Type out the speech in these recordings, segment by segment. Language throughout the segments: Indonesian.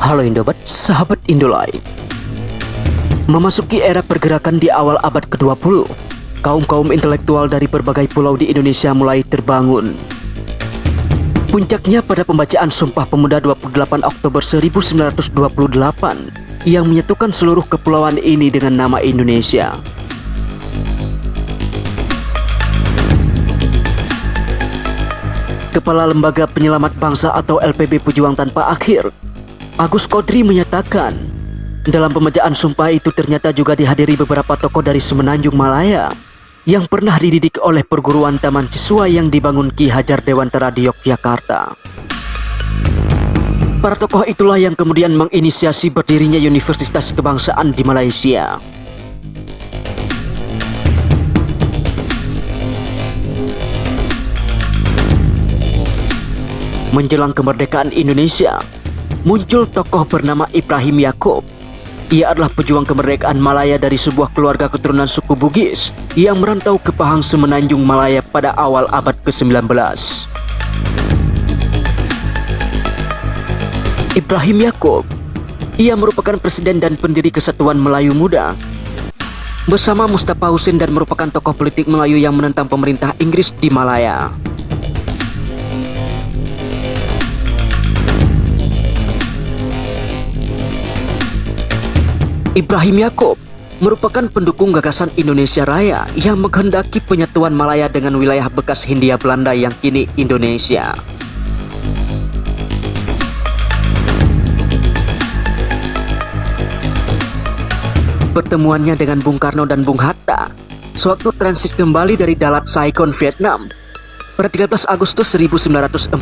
Halo Indobat, sahabat Indolai. Memasuki era pergerakan di awal abad ke-20, kaum-kaum intelektual dari berbagai pulau di Indonesia mulai terbangun. Puncaknya pada pembacaan Sumpah Pemuda 28 Oktober 1928 yang menyatukan seluruh kepulauan ini dengan nama Indonesia. Kepala Lembaga Penyelamat Bangsa atau LPB Pejuang Tanpa Akhir, Agus Kodri menyatakan, dalam pembacaan sumpah itu ternyata juga dihadiri beberapa tokoh dari Semenanjung Malaya yang pernah dididik oleh perguruan taman siswa yang dibangun Ki Hajar Dewantara di Yogyakarta. Para tokoh itulah yang kemudian menginisiasi berdirinya Universitas Kebangsaan di Malaysia. Menjelang kemerdekaan Indonesia, muncul tokoh bernama Ibrahim Yaakob. Ia adalah pejuang kemerdekaan Malaya dari sebuah keluarga keturunan suku Bugis yang merantau ke Pahang Semenanjung Malaya pada awal abad ke-19. Ibrahim Yaakob, ia merupakan presiden dan pendiri Kesatuan Melayu Muda. Bersama Mustafa Husin dan merupakan tokoh politik Melayu yang menentang pemerintah Inggris di Malaya. Ibrahim Yaakob merupakan pendukung gagasan Indonesia Raya yang menghendaki penyatuan Malaya dengan wilayah bekas Hindia Belanda yang kini Indonesia. Pertemuannya dengan Bung Karno dan Bung Hatta sewaktu transit kembali dari Dalat Saigon, Vietnam pada 13 Agustus 1945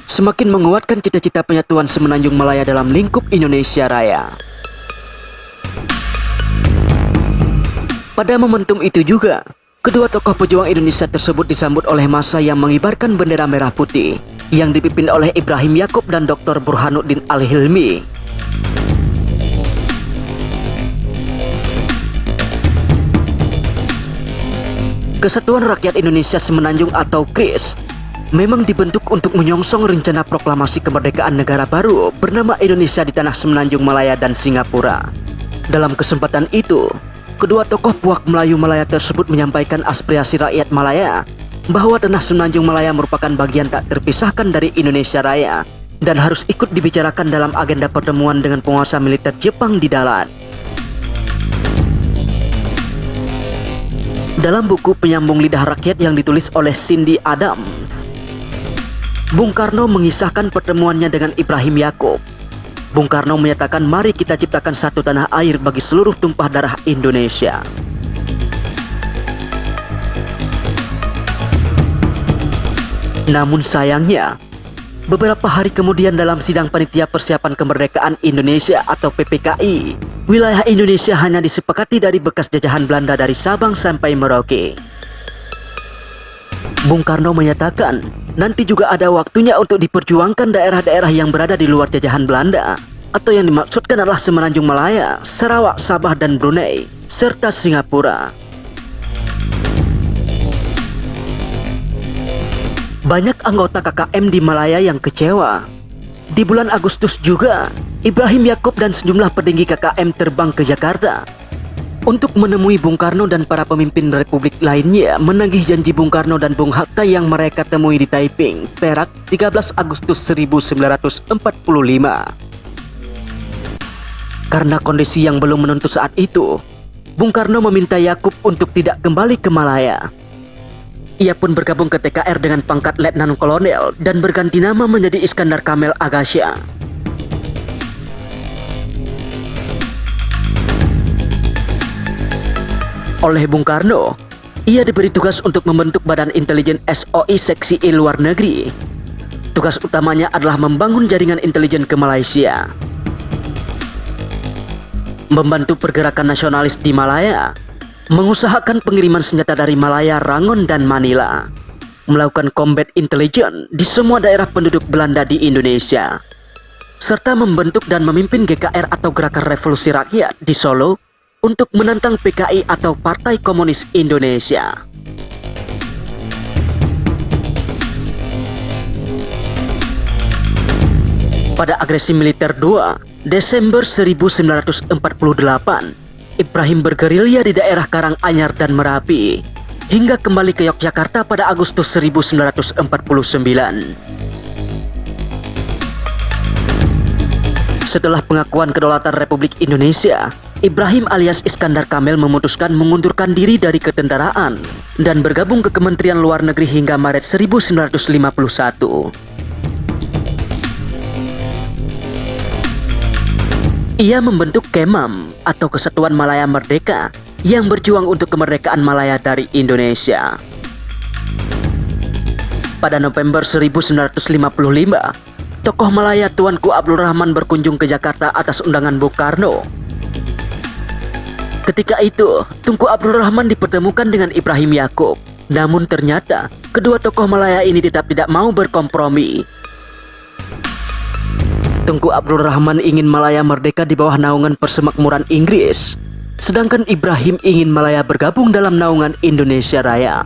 semakin menguatkan cita-cita penyatuan Semenanjung Malaya dalam lingkup Indonesia Raya. Pada momentum itu juga, kedua tokoh pejuang Indonesia tersebut disambut oleh massa yang mengibarkan bendera merah putih yang dipimpin oleh Ibrahim Yaakob dan Dr. Burhanuddin Al-Hilmi. Kesatuan Rakyat Indonesia Semenanjung atau KRIS memang dibentuk untuk menyongsong rencana proklamasi kemerdekaan negara baru bernama Indonesia di tanah Semenanjung Malaya dan Singapura. Dalam kesempatan itu, kedua tokoh puak Melayu Malaya tersebut menyampaikan aspirasi rakyat Malaya bahwa tanah Semenanjung Malaya merupakan bagian tak terpisahkan dari Indonesia Raya dan harus ikut dibicarakan dalam agenda pertemuan dengan penguasa militer Jepang di Dalat. Dalam buku Penyambung Lidah Rakyat yang ditulis oleh Cindy Adams, Bung Karno mengisahkan pertemuannya dengan Ibrahim Yaakob. Bung Karno menyatakan, mari kita ciptakan satu tanah air bagi seluruh tumpah darah Indonesia. Namun sayangnya, beberapa hari kemudian dalam sidang Panitia Persiapan Kemerdekaan Indonesia atau PPKI, wilayah Indonesia hanya disepakati dari bekas jajahan Belanda dari Sabang sampai Merauke. Bung Karno menyatakan, nanti juga ada waktunya untuk diperjuangkan daerah-daerah yang berada di luar jajahan Belanda, atau yang dimaksudkan adalah Semenanjung Malaya, Sarawak, Sabah, dan Brunei, serta Singapura. Banyak anggota KKM di Malaya yang kecewa. Di bulan Agustus juga, Ibrahim Yaakob dan sejumlah petinggi KKM terbang ke Jakarta untuk menemui Bung Karno dan para pemimpin republik lainnya menagih janji Bung Karno dan Bung Hatta yang mereka temui di Taiping, Perak, 13 Agustus 1945. Karena kondisi yang belum menentu saat itu, Bung Karno meminta Yaakob untuk tidak kembali ke Malaya. Ia pun bergabung ke TKR dengan pangkat Letnan Kolonel dan berganti nama menjadi Iskandar Kamel Agasya. Oleh Bung Karno, ia diberi tugas untuk membentuk Badan Intelijen SOI Seksi I Luar Negeri. Tugas utamanya adalah membangun jaringan intelijen ke Malaysia, membantu pergerakan nasionalis di Malaya, mengusahakan pengiriman senjata dari Malaya, Rangon, dan Manila, melakukan combat intelligence di semua daerah penduduk Belanda di Indonesia, serta membentuk dan memimpin GKR atau Gerakan Revolusi Rakyat di Solo untuk menantang PKI atau Partai Komunis Indonesia. Pada agresi militer 2 Desember 1948, Ibrahim bergerilya di daerah Karanganyar dan Merapi hingga kembali ke Yogyakarta pada Agustus 1949. Setelah pengakuan kedaulatan Republik Indonesia, Ibrahim alias Iskandar Kamil memutuskan mengundurkan diri dari ketentaraan dan bergabung ke Kementerian Luar Negeri hingga Maret 1951. Ia membentuk Kemam atau Kesatuan Malaya Merdeka yang berjuang untuk kemerdekaan Malaya dari Indonesia. Pada November 1955, tokoh Malaya Tuanku Abdul Rahman berkunjung ke Jakarta atas undangan Bung Karno. Ketika itu, Tunku Abdul Rahman dipertemukan dengan Ibrahim Yaakob. Namun ternyata, kedua tokoh Malaya ini tetap tidak mau berkompromi. Tunku Abdul Rahman ingin Malaya merdeka di bawah naungan Persemakmuran Inggris, sedangkan Ibrahim ingin Malaya bergabung dalam naungan Indonesia Raya.